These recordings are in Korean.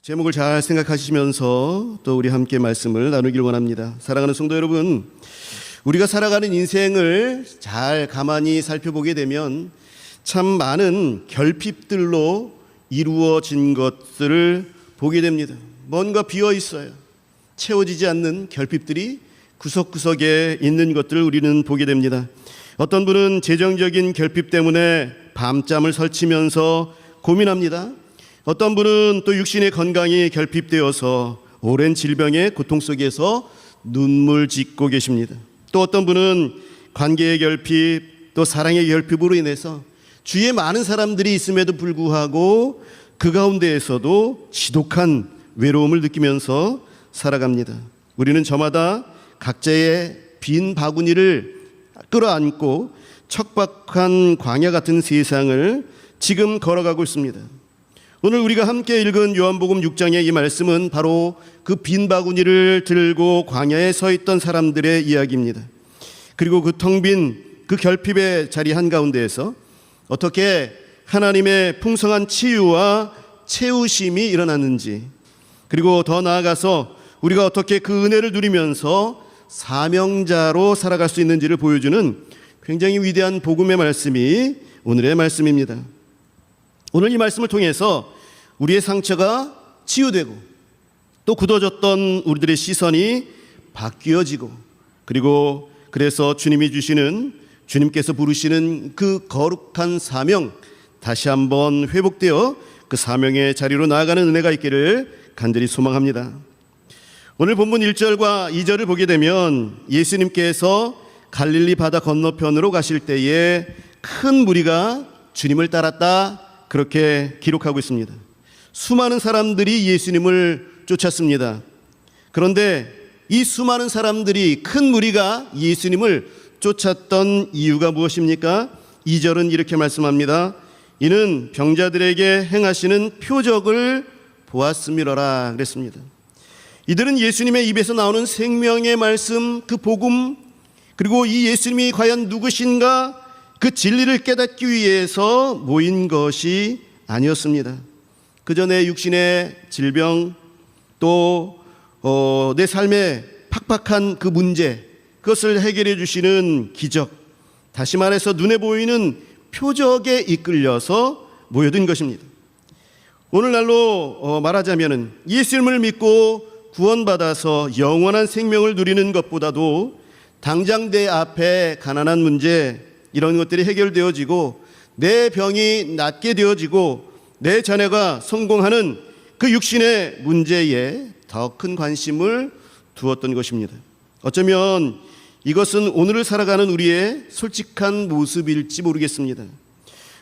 제목을 잘 생각하시면서 또 우리 함께 말씀을 나누길 원합니다. 사랑하는 성도 여러분, 우리가 살아가는 인생을 잘 가만히 살펴보게 되면 참 많은 결핍들로 이루어진 것들을 보게 됩니다. 뭔가 비어 있어요. 채워지지 않는 결핍들이 구석구석에 있는 것들을 우리는 보게 됩니다. 어떤 분은 재정적인 결핍 때문에 밤잠을 설치면서 고민합니다. 어떤 분은 또 육신의 건강이 결핍되어서 오랜 질병의 고통 속에서 눈물 짓고 계십니다. 또 어떤 분은 관계의 결핍, 또 사랑의 결핍으로 인해서 주위에 많은 사람들이 있음에도 불구하고 그 가운데에서도 지독한 외로움을 느끼면서 살아갑니다. 우리는 저마다 각자의 빈 바구니를 끌어안고 척박한 광야 같은 세상을 지금 걸어가고 있습니다. 오늘 우리가 함께 읽은 요한복음 6장의 이 말씀은 바로 그 빈 바구니를 들고 광야에 서 있던 사람들의 이야기입니다. 그리고 그 텅 빈 그 결핍의 자리 한가운데에서 어떻게 하나님의 풍성한 치유와 채우심이 일어났는지, 그리고 더 나아가서 우리가 어떻게 그 은혜를 누리면서 사명자로 살아갈 수 있는지를 보여주는 굉장히 위대한 복음의 말씀이 오늘의 말씀입니다. 오늘 이 말씀을 통해서 우리의 상처가 치유되고 또 굳어졌던 우리들의 시선이 바뀌어지고, 그리고 그래서 주님께서 부르시는 그 거룩한 사명 다시 한번 회복되어 그 사명의 자리로 나아가는 은혜가 있기를 간절히 소망합니다. 오늘 본문 1절과 2절을 보게 되면 예수님께서 갈릴리 바다 건너편으로 가실 때에 큰 무리가 주님을 따랐다, 그렇게 기록하고 있습니다. 수많은 사람들이 예수님을 쫓았습니다. 그런데 이 수많은 사람들이, 큰 무리가 예수님을 쫓았던 이유가 무엇입니까? 2절은 이렇게 말씀합니다. 이는 병자들에게 행하시는 표적을 보았음이로라 그랬습니다. 이들은 예수님의 입에서 나오는 생명의 말씀, 그 복음, 그리고 이 예수님이 과연 누구신가, 그 진리를 깨닫기 위해서 모인 것이 아니었습니다. 그저 내 육신의 질병, 또 내 삶의 팍팍한 그 문제, 그것을 해결해 주시는 기적, 다시 말해서 눈에 보이는 표적에 이끌려서 모여든 것입니다. 오늘날로 말하자면 예수님을 믿고 구원받아서 영원한 생명을 누리는 것보다도 당장 내 앞에 가난한 문제, 이런 것들이 해결되어지고 내 병이 낫게 되어지고 내 자녀가 성공하는 그 육신의 문제에 더 큰 관심을 두었던 것입니다. 어쩌면 이것은 오늘을 살아가는 우리의 솔직한 모습일지 모르겠습니다.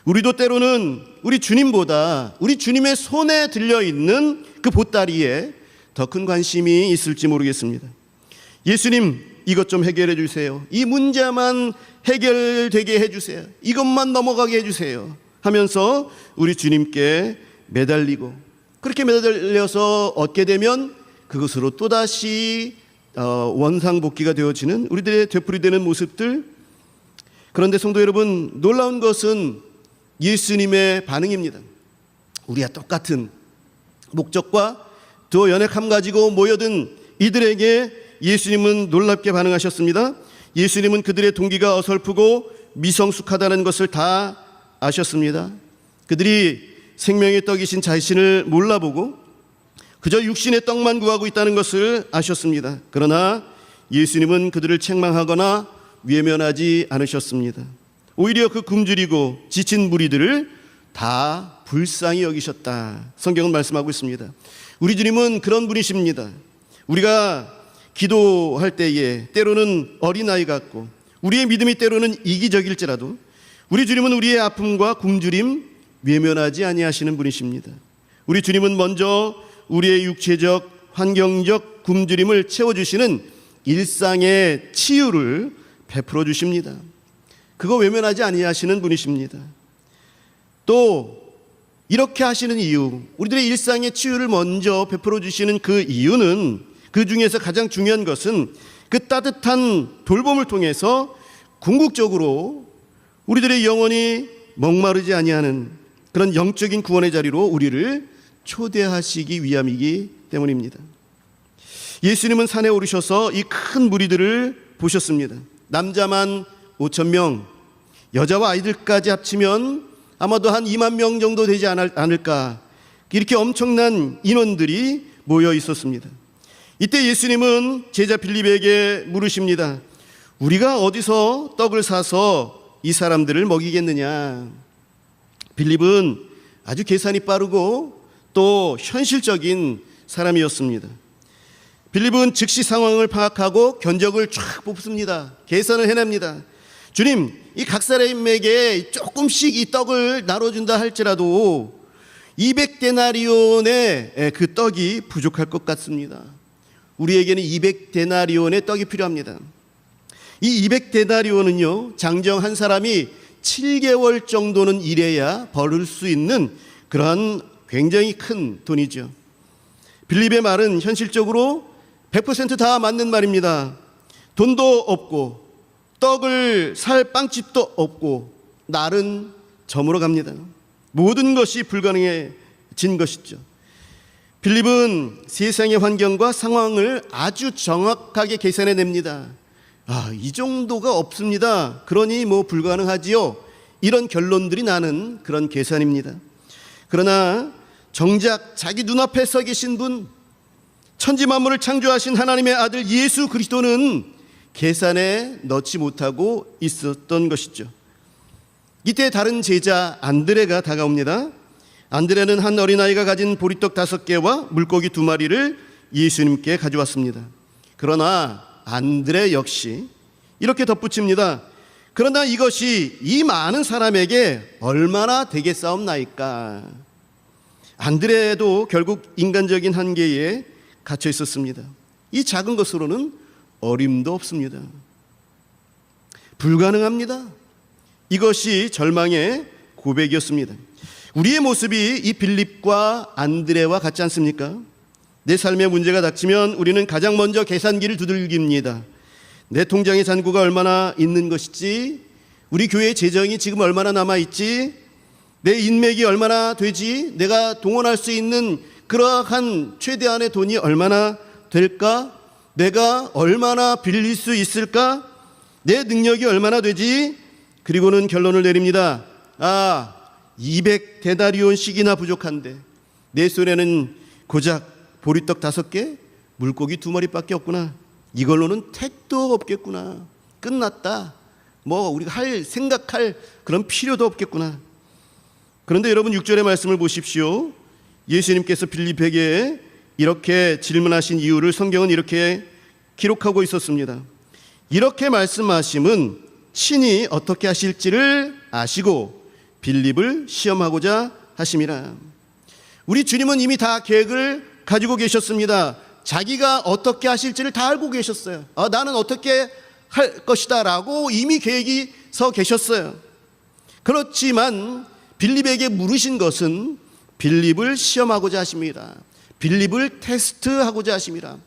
우리도 때로는 우리 주님보다 우리 주님의 손에 들려있는 그 보따리에 더 큰 관심이 있을지 모르겠습니다. 예수님, 이것 좀 해결해 주세요. 이 문제만 해결되게 해주세요. 이것만 넘어가게 해주세요 하면서 우리 주님께 매달리고, 그렇게 매달려서 얻게 되면 그것으로 또다시 원상복귀가 되어지는 우리들의 되풀이되는 모습들. 그런데 성도 여러분, 놀라운 것은 예수님의 반응입니다. 우리와 똑같은 목적과 더 연약함 가지고 모여든 이들에게 예수님은 놀랍게 반응하셨습니다. 예수님은 그들의 동기가 어설프고 미성숙하다는 것을 다 아셨습니다. 그들이 생명의 떡이신 자신을 몰라보고 그저 육신의 떡만 구하고 있다는 것을 아셨습니다. 그러나 예수님은 그들을 책망하거나 외면하지 않으셨습니다. 오히려 그 굶주리고 지친 무리들을 다 불쌍히 여기셨다, 성경은 말씀하고 있습니다. 우리 주님은 그런 분이십니다. 우리가 기도할 때에 때로는 어린아이 같고 우리의 믿음이 때로는 이기적일지라도 우리 주님은 우리의 아픔과 굶주림 외면하지 아니하시는 분이십니다. 우리 주님은 먼저 우리의 육체적, 환경적 굶주림을 채워주시는 일상의 치유를 베풀어 주십니다. 그거 외면하지 아니하시는 분이십니다. 또 이렇게 하시는 이유, 우리들의 일상의 치유를 먼저 베풀어 주시는 그 이유는, 그 중에서 가장 중요한 것은 그 따뜻한 돌봄을 통해서 궁극적으로 우리들의 영혼이 목마르지 아니하는 그런 영적인 구원의 자리로 우리를 초대하시기 위함이기 때문입니다. 예수님은 산에 오르셔서 이 큰 무리들을 보셨습니다. 남자만 5,000명, 여자와 아이들까지 합치면 아마도 한 2만 명 정도 되지 않을까, 이렇게 엄청난 인원들이 모여 있었습니다. 이때 예수님은 제자 빌립에게 물으십니다. 우리가 어디서 떡을 사서 이 사람들을 먹이겠느냐? 빌립은 아주 계산이 빠르고 또 현실적인 사람이었습니다. 빌립은 즉시 상황을 파악하고 견적을 쫙 뽑습니다. 계산을 해냅니다. 주님, 이 각 사람에게 조금씩 이 떡을 나눠준다 할지라도 200데나리온의 그 떡이 부족할 것 같습니다. 우리에게는 200데나리온의 떡이 필요합니다. 이 200데나리온은요, 장정 한 사람이 7개월 정도는 일해야 벌을 수 있는 그러한 굉장히 큰 돈이죠. 빌립의 말은 현실적으로 100% 다 맞는 말입니다. 돈도 없고 떡을 살 빵집도 없고 날은 저물어 갑니다. 모든 것이 불가능해진 것이죠. 빌립은 세상의 환경과 상황을 아주 정확하게 계산해냅니다. 이 정도가 없습니다. 그러니 뭐 불가능하지요. 이런 결론들이 나는 그런 계산입니다. 그러나 정작 자기 눈앞에 서 계신 분, 천지 만물을 창조하신 하나님의 아들 예수 그리스도는 계산에 넣지 못하고 있었던 것이죠. 이때 다른 제자 안드레가 다가옵니다. 안드레는 한 어린아이가 가진 보리떡 5개와 물고기 2마리를 예수님께 가져왔습니다. 그러나 안드레 역시 이렇게 덧붙입니다. 그러나 이것이 이 많은 사람에게 얼마나 되겠사옵나이까? 안드레도 결국 인간적인 한계에 갇혀 있었습니다. 이 작은 것으로는 어림도 없습니다. 불가능합니다. 이것이 절망의 고백이었습니다. 우리의 모습이 이 빌립과 안드레와 같지 않습니까? 내 삶에 문제가 닥치면 우리는 가장 먼저 계산기를 두들깁니다. 내 통장에 잔고가 얼마나 있는 것이지, 우리 교회의 재정이 지금 얼마나 남아있지, 내 인맥이 얼마나 되지, 내가 동원할 수 있는 그러한 최대한의 돈이 얼마나 될까, 내가 얼마나 빌릴 수 있을까, 내 능력이 얼마나 되지. 그리고는 결론을 내립니다. 200데나리온씩이나 부족한데 내 손에는 고작 보리떡 5개, 물고기 2마리밖에 없구나. 이걸로는 택도 없겠구나. 끝났다. 뭐 우리가 생각할 그런 필요도 없겠구나. 그런데 여러분 6절의 말씀을 보십시오. 예수님께서 빌립에게 이렇게 질문하신 이유를 성경은 이렇게 기록하고 있었습니다. 이렇게 말씀하심은 친히 어떻게 하실지를 아시고 빌립을 시험하고자 하심이라. 우리 주님은 이미 다 계획을 가지고 계셨습니다. 자기가 어떻게 하실지를 다 알고 계셨어요. 나는 어떻게 할 것이다 라고 이미 계획이 서 계셨어요. 그렇지만 빌립에게 물으신 것은 빌립을 시험하고자 하십니다. 빌립을 테스트하고자 하심이라.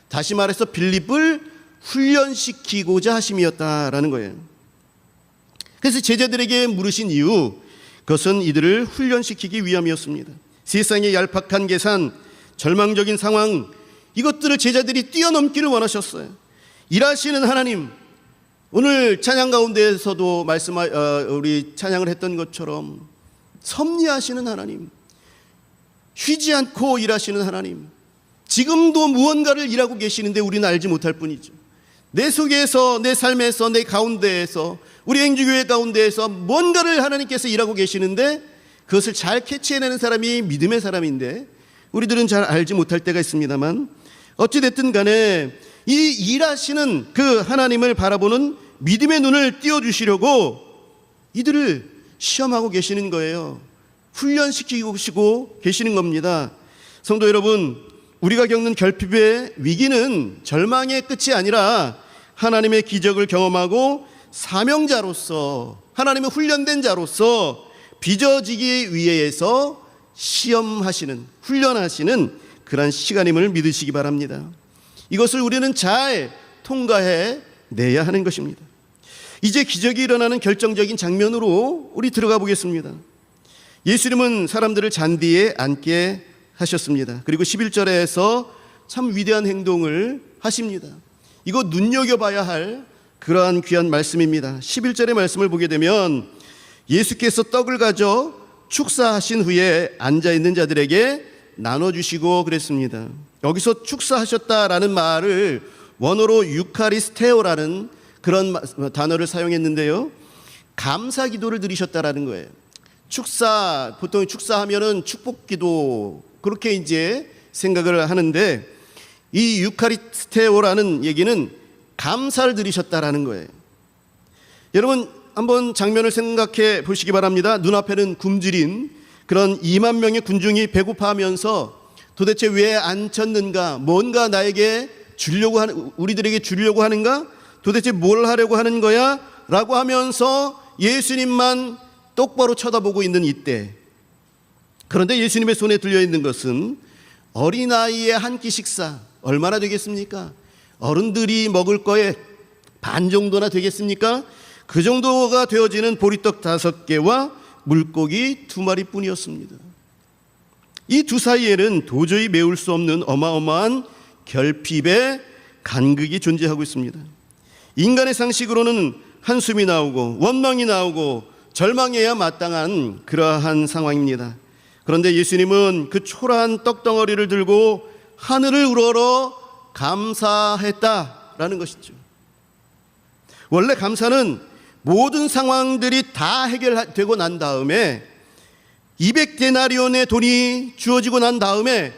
다시 말해서 빌립을 훈련시키고자 하심이었다라는 거예요. 그래서 제자들에게 물으신 이유, 그것은 이들을 훈련시키기 위함이었습니다. 세상의 얄팍한 계산, 절망적인 상황, 이것들을 제자들이 뛰어넘기를 원하셨어요. 일하시는 하나님, 오늘 찬양 가운데에서도 우리 찬양을 했던 것처럼 섭리하시는 하나님, 쉬지 않고 일하시는 하나님, 지금도 무언가를 일하고 계시는데 우리는 알지 못할 뿐이죠. 내 속에서, 내 삶에서, 내 가운데에서, 우리 행주교회 가운데에서 뭔가를 하나님께서 일하고 계시는데 그것을 잘 캐치해내는 사람이 믿음의 사람인데 우리들은 잘 알지 못할 때가 있습니다만, 어찌됐든 간에 이 일하시는 그 하나님을 바라보는 믿음의 눈을 띄워주시려고 이들을 시험하고 계시는 거예요. 훈련시키고 계시는 겁니다. 성도 여러분, 우리가 겪는 결핍의 위기는 절망의 끝이 아니라 하나님의 기적을 경험하고 사명자로서, 하나님의 훈련된 자로서 빚어지기 위해서 시험하시는, 훈련하시는 그런 시간임을 믿으시기 바랍니다. 이것을 우리는 잘 통과해 내야 하는 것입니다. 이제 기적이 일어나는 결정적인 장면으로 우리 들어가 보겠습니다. 예수님은 사람들을 잔디에 앉게 하셨습니다. 그리고 11절에서 참 위대한 행동을 하십니다. 이거 눈여겨봐야 할 그러한 귀한 말씀입니다. 11절의 말씀을 보게 되면 예수께서 떡을 가져 축사하신 후에 앉아있는 자들에게 나눠주시고 그랬습니다. 여기서 축사하셨다라는 말을 원어로 유카리스테오라는 그런 단어를 사용했는데요, 감사 기도를 드리셨다라는 거예요. 축사, 보통 축사하면은 축복 기도, 그렇게 이제 생각을 하는데, 이 유카리스테오라는 얘기는 감사를 드리셨다라는 거예요. 여러분 한번 장면을 생각해 보시기 바랍니다. 눈앞에는 굶주린 그런 2만 명의 군중이 배고파하면서 도대체 왜 안 쳤는가, 뭔가 나에게 주려고 하는, 우리들에게 주려고 하는가, 도대체 뭘 하려고 하는 거야? 라고 하면서 예수님만 똑바로 쳐다보고 있는 이때, 그런데 예수님의 손에 들려있는 것은 어린아이의 한 끼 식사, 얼마나 되겠습니까? 어른들이 먹을 거에 반 정도나 되겠습니까? 그 정도가 되어지는 보리떡 5개와 물고기 2마리 뿐이었습니다. 이 두 사이에는 도저히 메울 수 없는 어마어마한 결핍의 간극이 존재하고 있습니다. 인간의 상식으로는 한숨이 나오고 원망이 나오고 절망해야 마땅한 그러한 상황입니다. 그런데 예수님은 그 초라한 떡덩어리를 들고 하늘을 우러러 감사했다라는 것이죠. 원래 감사는 모든 상황들이 다 해결되고 난 다음에 200데나리온의 돈이 주어지고 난 다음에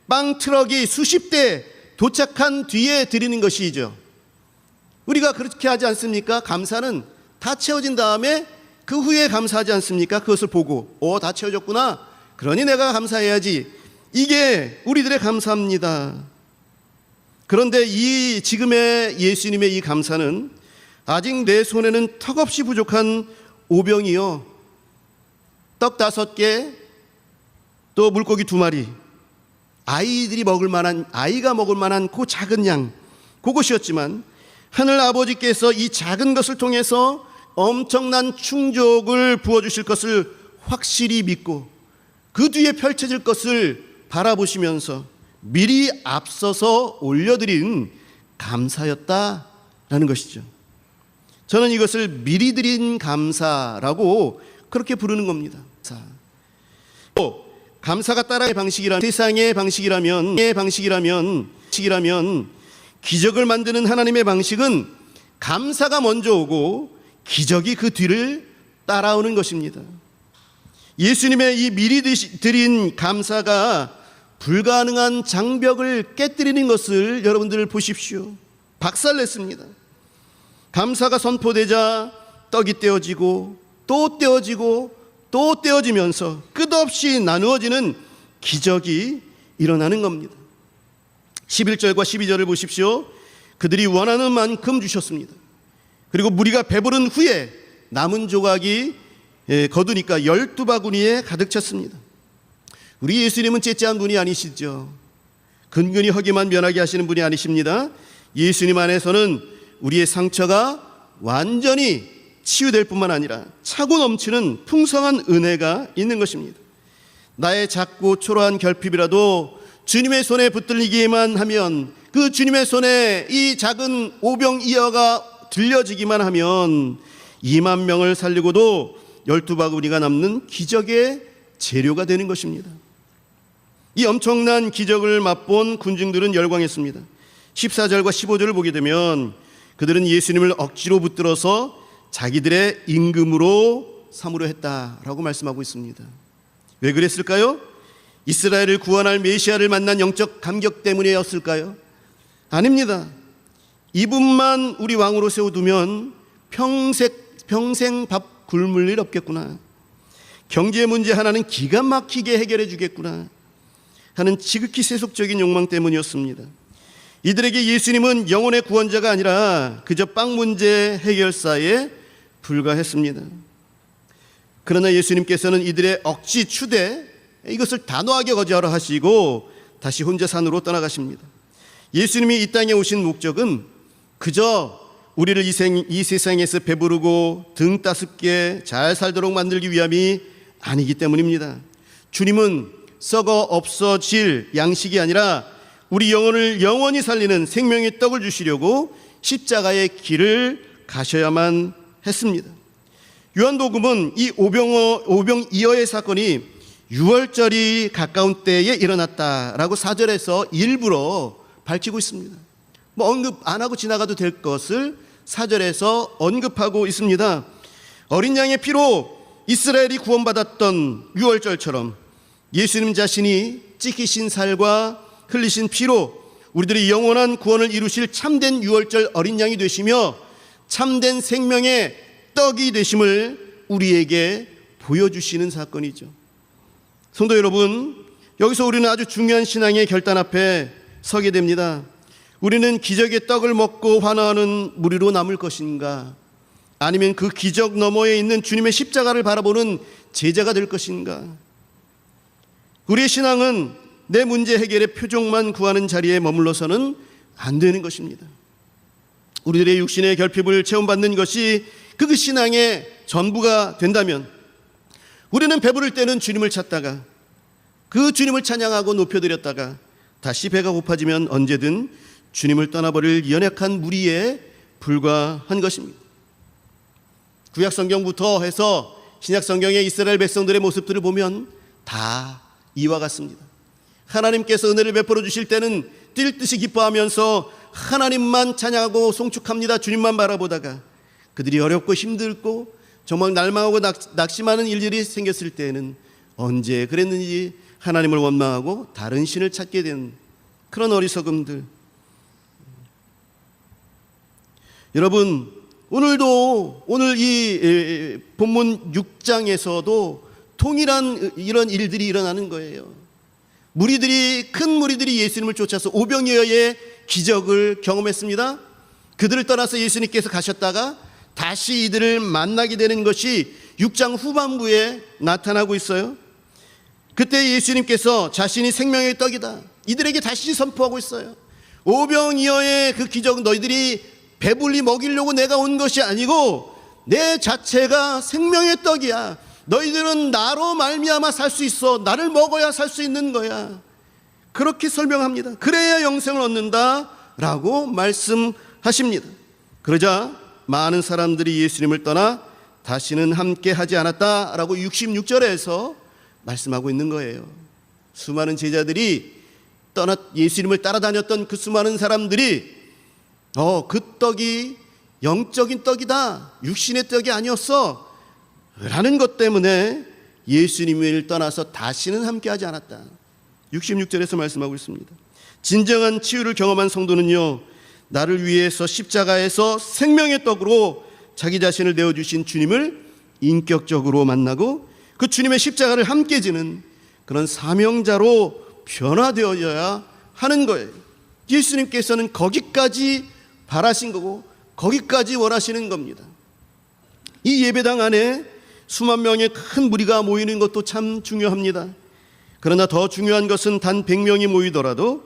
빵 트럭이 수십 대 도착한 뒤에 드리는 것이죠. 우리가 그렇게 하지 않습니까? 감사는 다 채워진 다음에 그 후에 감사하지 않습니까? 그것을 보고 다 채워졌구나, 그러니 내가 감사해야지. 이게 우리들의 감사입니다. 그런데 이 지금의 예수님의 이 감사는 아직 내 손에는 턱없이 부족한 오병이요, 떡 5개, 또 물고기 2마리, 아이들이 먹을 만한, 아이가 먹을 만한 그 작은 양, 그것이었지만 하늘 아버지께서 이 작은 것을 통해서 엄청난 충족을 부어주실 것을 확실히 믿고 그 뒤에 펼쳐질 것을 바라보시면서 미리 앞서서 올려드린 감사였다라는 것이죠. 저는 이것을 미리 드린 감사라고 그렇게 부르는 겁니다. 감사가 따라의 방식이라면, 세상의 방식이라면 기적을 만드는 하나님의 방식은 감사가 먼저 오고 기적이 그 뒤를 따라오는 것입니다. 예수님의 이 미리 드린 감사가 불가능한 장벽을 깨뜨리는 것을 여러분들 보십시오. 박살냈습니다. 감사가 선포되자 떡이 떼어지고 또 떼어지고 또 떼어지면서 끝없이 나누어지는 기적이 일어나는 겁니다. 11절과 12절을 보십시오. 그들이 원하는 만큼 주셨습니다. 그리고 무리가 배부른 후에 남은 조각이 거두니까 12바구니에 가득 찼습니다. 우리 예수님은 째째한 분이 아니시죠. 근근히 허기만 변하게 하시는 분이 아니십니다. 예수님 안에서는 우리의 상처가 완전히 치유될 뿐만 아니라 차고 넘치는 풍성한 은혜가 있는 것입니다. 나의 작고 초라한 결핍이라도 주님의 손에 붙들리기만 하면, 그 주님의 손에 이 작은 오병이어가 들려지기만 하면 2만 명을 살리고도 12바구니가 남는 기적의 재료가 되는 것입니다. 이 엄청난 기적을 맛본 군중들은 열광했습니다. 14절과 15절을 보게 되면 그들은 예수님을 억지로 붙들어서 자기들의 임금으로 삼으려 했다라고 말씀하고 있습니다. 왜 그랬을까요? 이스라엘을 구원할 메시아를 만난 영적 감격 때문이었을까요? 아닙니다. 이분만 우리 왕으로 세워두면 평생 밥 굶을 일 없겠구나, 경제 문제 하나는 기가 막히게 해결해 주겠구나 하는 지극히 세속적인 욕망 때문이었습니다. 이들에게 예수님은 영혼의 구원자가 아니라 그저 빵 문제 해결사에 불과했습니다. 그러나 예수님께서는 이들의 억지 추대, 이것을 단호하게 거절하라 하시고 다시 혼자 산으로 떠나가십니다. 예수님이 이 땅에 오신 목적은 그저 우리를 이 세상에서 배부르고 등 따숩게 잘 살도록 만들기 위함이 아니기 때문입니다. 주님은 썩어 없어질 양식이 아니라 우리 영혼을 영원히 살리는 생명의 떡을 주시려고 십자가의 길을 가셔야만 했습니다. 요한복음은 이 오병이어의 사건이 6월절이 가까운 때에 일어났다라고 4절에서 일부러 밝히고 있습니다. 언급 안 하고 지나가도 될 것을 4절에서 언급하고 있습니다. 어린 양의 피로 이스라엘이 구원받았던 6월절처럼 예수님 자신이 찢기신 살과 흘리신 피로 우리들의 영원한 구원을 이루실 참된 6월절 어린 양이 되시며 참된 생명의 떡이 되심을 우리에게 보여주시는 사건이죠. 성도 여러분, 여기서 우리는 아주 중요한 신앙의 결단 앞에 서게 됩니다. 우리는 기적의 떡을 먹고 환호하는 무리로 남을 것인가? 아니면 그 기적 너머에 있는 주님의 십자가를 바라보는 제자가 될 것인가? 우리의 신앙은 내 문제 해결의 표적만 구하는 자리에 머물러서는 안 되는 것입니다. 우리들의 육신의 결핍을 체험받는 것이 그 신앙의 전부가 된다면 우리는 배부를 때는 주님을 찾다가 그 주님을 찬양하고 높여드렸다가 다시 배가 고파지면 언제든 주님을 떠나버릴 연약한 무리에 불과한 것입니다. 구약성경부터 해서 신약성경의 이스라엘 백성들의 모습들을 보면 다 이와 같습니다. 하나님께서 은혜를 베풀어 주실 때는 뛸 듯이 기뻐하면서 하나님만 찬양하고 송축합니다. 주님만 바라보다가 그들이 어렵고 힘들고 정말 날망하고 낙심하는 일들이 생겼을 때에는 언제 그랬는지 하나님을 원망하고 다른 신을 찾게 된 그런 어리석음들. 여러분, 오늘 이 본문 6장에서도 동일한 이런 일들이 일어나는 거예요. 큰 무리들이 예수님을 쫓아서 오병이어의 기적을 경험했습니다. 그들을 떠나서 예수님께서 가셨다가 다시 이들을 만나게 되는 것이 6장 후반부에 나타나고 있어요. 그때 예수님께서 자신이 생명의 떡이다 이들에게 다시 선포하고 있어요. 오병이어의 그 기적, 너희들이 배불리 먹이려고 내가 온 것이 아니고 내 자체가 생명의 떡이야. 너희들은 나로 말미암아 살 수 있어. 나를 먹어야 살 수 있는 거야. 그렇게 설명합니다. 그래야 영생을 얻는다라고 말씀하십니다. 그러자 많은 사람들이 예수님을 떠나 다시는 함께 하지 않았다라고 66절에서 말씀하고 있는 거예요. 수많은 제자들이 예수님을 따라다녔던 그 수많은 사람들이 그 떡이 영적인 떡이다, 육신의 떡이 아니었어 라는 것 때문에 예수님을 떠나서 다시는 함께하지 않았다. 66절에서 말씀하고 있습니다. 진정한 치유를 경험한 성도는요, 나를 위해서 십자가에서 생명의 떡으로 자기 자신을 내어주신 주님을 인격적으로 만나고 그 주님의 십자가를 함께 지는 그런 사명자로 변화되어야 하는 거예요. 예수님께서는 거기까지 바라신 거고 거기까지 원하시는 겁니다. 이 예배당 안에 수만 명의 큰 무리가 모이는 것도 참 중요합니다. 그러나 더 중요한 것은 단 100명이 모이더라도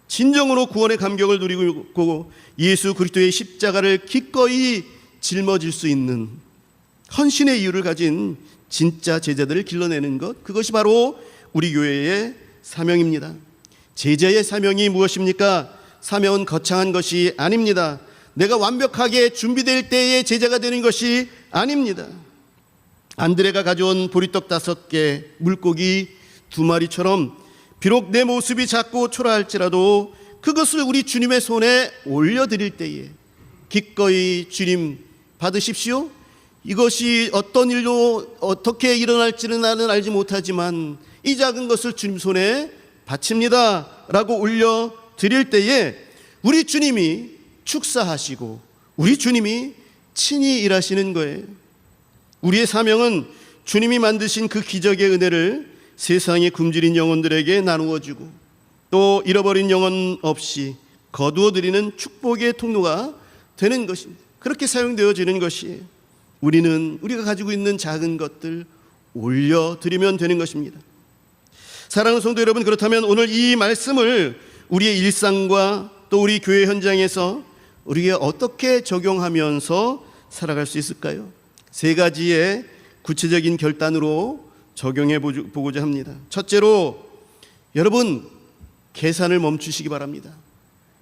진정으로 구원의 감격을 누리고 예수 그리스도의 십자가를 기꺼이 짊어질 수 있는 헌신의 이유를 가진 진짜 제자들을 길러내는 것, 그것이 바로 우리 교회의 사명입니다. 제자의 사명이 무엇입니까? 사명은 거창한 것이 아닙니다. 내가 완벽하게 준비될 때에 제자가 되는 것이 아닙니다. 안드레가 가져온 보리떡 5개, 물고기 2마리처럼 비록 내 모습이 작고 초라할지라도 그것을 우리 주님의 손에 올려드릴 때에 기꺼이 주님 받으십시오. 이것이 어떤 일로 어떻게 일어날지는 나는 알지 못하지만 이 작은 것을 주님 손에 바칩니다 라고 올려드릴 때에 우리 주님이 축사하시고 우리 주님이 친히 일하시는 거예요. 우리의 사명은 주님이 만드신 그 기적의 은혜를 세상에 굶주린 영혼들에게 나누어주고 또 잃어버린 영혼 없이 거두어드리는 축복의 통로가 되는 것입니다. 그렇게 사용되어지는 것이에요. 우리가 가지고 있는 작은 것들 올려드리면 되는 것입니다. 사랑하는 성도 여러분, 그렇다면 오늘 이 말씀을 우리의 일상과 또 우리 교회 현장에서 우리가 어떻게 적용하면서 살아갈 수 있을까요? 3가지의 구체적인 결단으로 적용해 보고자 합니다. 첫째로 여러분, 계산을 멈추시기 바랍니다.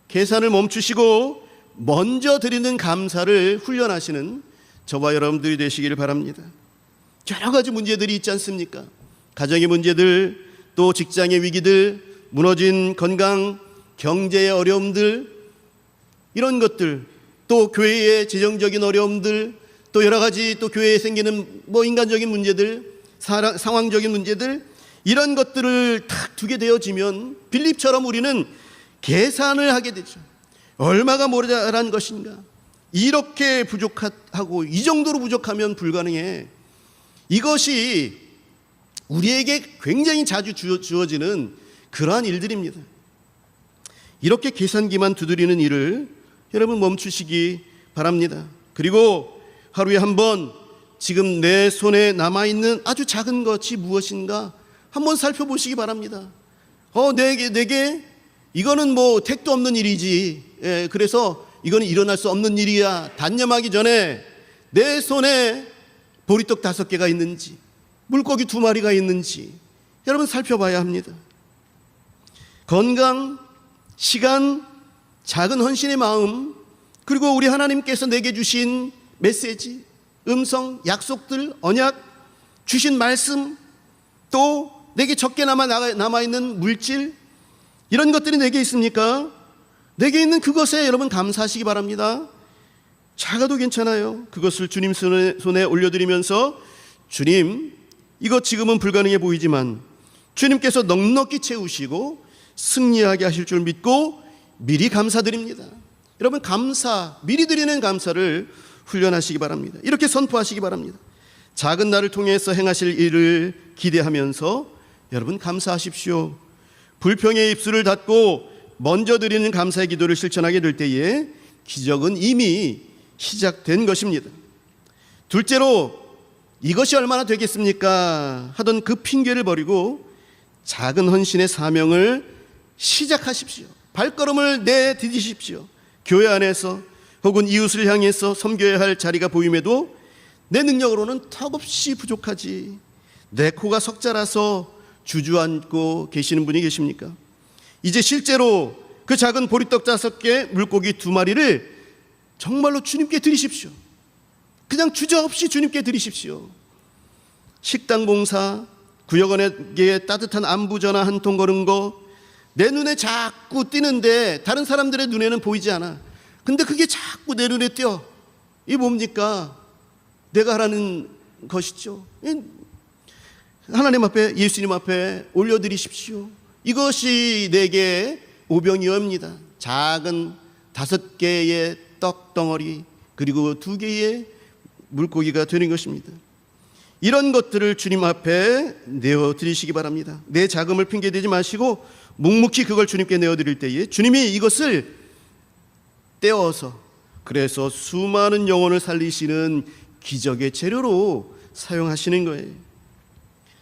계산을 멈추시고 먼저 드리는 감사를 훈련하시는 저와 여러분들이 되시기를 바랍니다. 여러 가지 문제들이 있지 않습니까? 가정의 문제들, 또 직장의 위기들, 무너진 건강, 경제의 어려움들, 이런 것들, 또 교회의 재정적인 어려움들, 또 여러 가지 또 교회에 생기는 인간적인 문제들, 상황적인 문제들, 이런 것들을 딱 두게 되어지면 빌립처럼 우리는 계산을 하게 되죠. 얼마가 모자란 것인가? 이렇게 부족하고 이 정도로 부족하면 불가능해. 이것이 우리에게 굉장히 자주 주어지는 그러한 일들입니다. 이렇게 계산기만 두드리는 일을 여러분 멈추시기 바랍니다. 그리고 하루에 한 번 지금 내 손에 남아있는 아주 작은 것이 무엇인가 한번 살펴보시기 바랍니다. 내게 이거는 택도 없는 일이지. 그래서 이거는 일어날 수 없는 일이야. 단념하기 전에 내 손에 보리떡 5개가 있는지, 물고기 2마리가 있는지 여러분 살펴봐야 합니다. 건강, 시간, 작은 헌신의 마음, 그리고 우리 하나님께서 내게 주신 메시지, 음성, 약속들, 언약, 주신 말씀, 또 내게 적게 남아있는 물질, 이런 것들이 내게 있습니까? 내게 있는 그것에 여러분 감사하시기 바랍니다. 작아도 괜찮아요. 그것을 주님 손에 올려드리면서, 주님, 이거 지금은 불가능해 보이지만 주님께서 넉넉히 채우시고 승리하게 하실 줄 믿고 미리 감사드립니다. 여러분, 미리 드리는 감사를 훈련하시기 바랍니다. 이렇게 선포하시기 바랍니다. 작은 나를 통해서 행하실 일을 기대하면서 여러분 감사하십시오. 불평의 입술을 닫고 먼저 드리는 감사의 기도를 실천하게 될 때에 기적은 이미 시작된 것입니다. 둘째로, 이것이 얼마나 되겠습니까? 하던 그 핑계를 버리고 작은 헌신의 사명을 시작하십시오. 발걸음을 내디디십시오. 교회 안에서 혹은 이웃을 향해서 섬겨야 할 자리가 보임에도 내 능력으로는 턱없이 부족하지, 내 코가 석자라서 주저앉고 계시는 분이 계십니까? 이제 실제로 그 작은 보리떡 5개, 물고기 2마리를 정말로 주님께 드리십시오. 그냥 주저없이 주님께 드리십시오. 식당 봉사, 구역원에게 따뜻한 안부 전화 한 통 걸은 거, 내 눈에 자꾸 띄는데 다른 사람들의 눈에는 보이지 않아. 근데 그게 자꾸 내 눈에 띄어. 이게 뭡니까? 내가 하라는 것이죠. 하나님 앞에, 예수님 앞에 올려드리십시오. 이것이 내게 오병이어입니다. 작은 5개의 떡덩어리, 그리고 2개의 물고기가 되는 것입니다. 이런 것들을 주님 앞에 내어드리시기 바랍니다. 내 자금을 핑계대지 마시고 묵묵히 그걸 주님께 내어드릴 때에 주님이 이것을 떼어서, 그래서 수많은 영혼을 살리시는 기적의 재료로 사용하시는 거예요.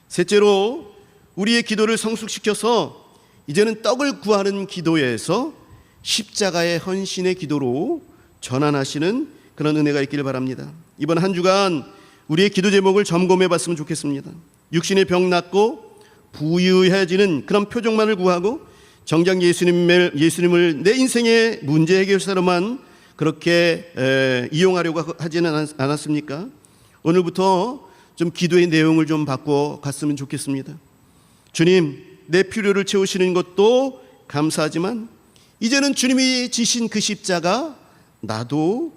셋째로, 우리의 기도를 성숙시켜서 이제는 떡을 구하는 기도에서 십자가의 헌신의 기도로 전환하시는 그런 은혜가 있기를 바랍니다. 이번 한 주간 우리의 기도 제목을 점검해 봤으면 좋겠습니다. 육신의 병 낫고 부유해지는 그런 표적만을 구하고 정작 예수님을 내 인생의 문제 해결사로만 그렇게 이용하려고 하지는 않았습니까? 오늘부터 좀 기도의 내용을 좀 바꿔 갔으면 좋겠습니다. 주님, 내 필요를 채우시는 것도 감사하지만 이제는 주님이 지신 그 십자가 나도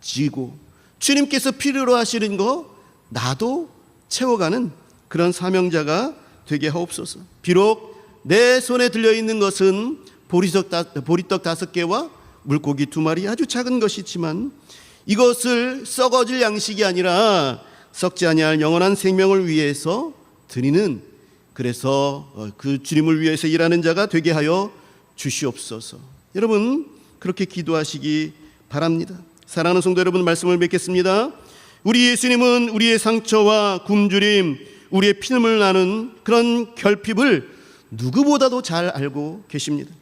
지고, 주님께서 필요로 하시는 거 나도 채워가는 그런 사명자가 되게 하옵소서. 비록 내 손에 들려있는 것은 보리떡 5개와 물고기 2마리, 아주 작은 것이지만 이것을 썩어질 양식이 아니라 썩지 아니할 영원한 생명을 위해서 드리는, 그래서 그 주님을 위해서 일하는 자가 되게 하여 주시옵소서. 여러분, 그렇게 기도하시기 바랍니다. 사랑하는 성도 여러분, 말씀을 맺겠습니다. 우리 예수님은 우리의 상처와 굶주림, 우리의 피눈물 나는 그런 결핍을 누구보다도 잘 알고 계십니다.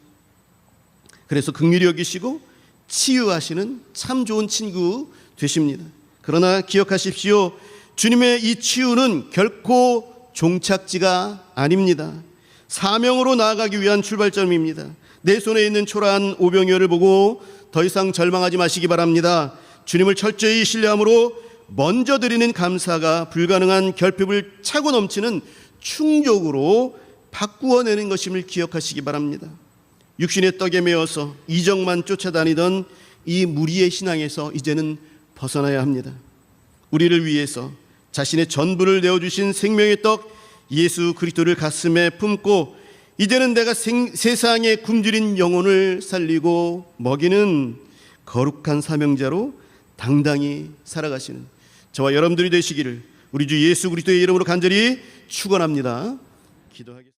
그래서 긍휼히 여기시고 치유하시는 참 좋은 친구 되십니다. 그러나 기억하십시오. 주님의 이 치유는 결코 종착지가 아닙니다. 사명으로 나아가기 위한 출발점입니다. 내 손에 있는 초라한 오병이어를 보고 더 이상 절망하지 마시기 바랍니다. 주님을 철저히 신뢰함으로 먼저 드리는 감사가 불가능한 결핍을 차고 넘치는 충족으로 바꾸어내는 것임을 기억하시기 바랍니다. 육신의 떡에 매어서 이적만 쫓아다니던 이 무리의 신앙에서 이제는 벗어나야 합니다. 우리를 위해서 자신의 전부를 내어주신 생명의 떡 예수 그리스도를 가슴에 품고 이제는 내가 세상에 굶주린 영혼을 살리고 먹이는 거룩한 사명자로 당당히 살아가시는 저와 여러분들이 되시기를 우리 주 예수 그리스도의 이름으로 간절히 축원합니다. 기도하겠습니다.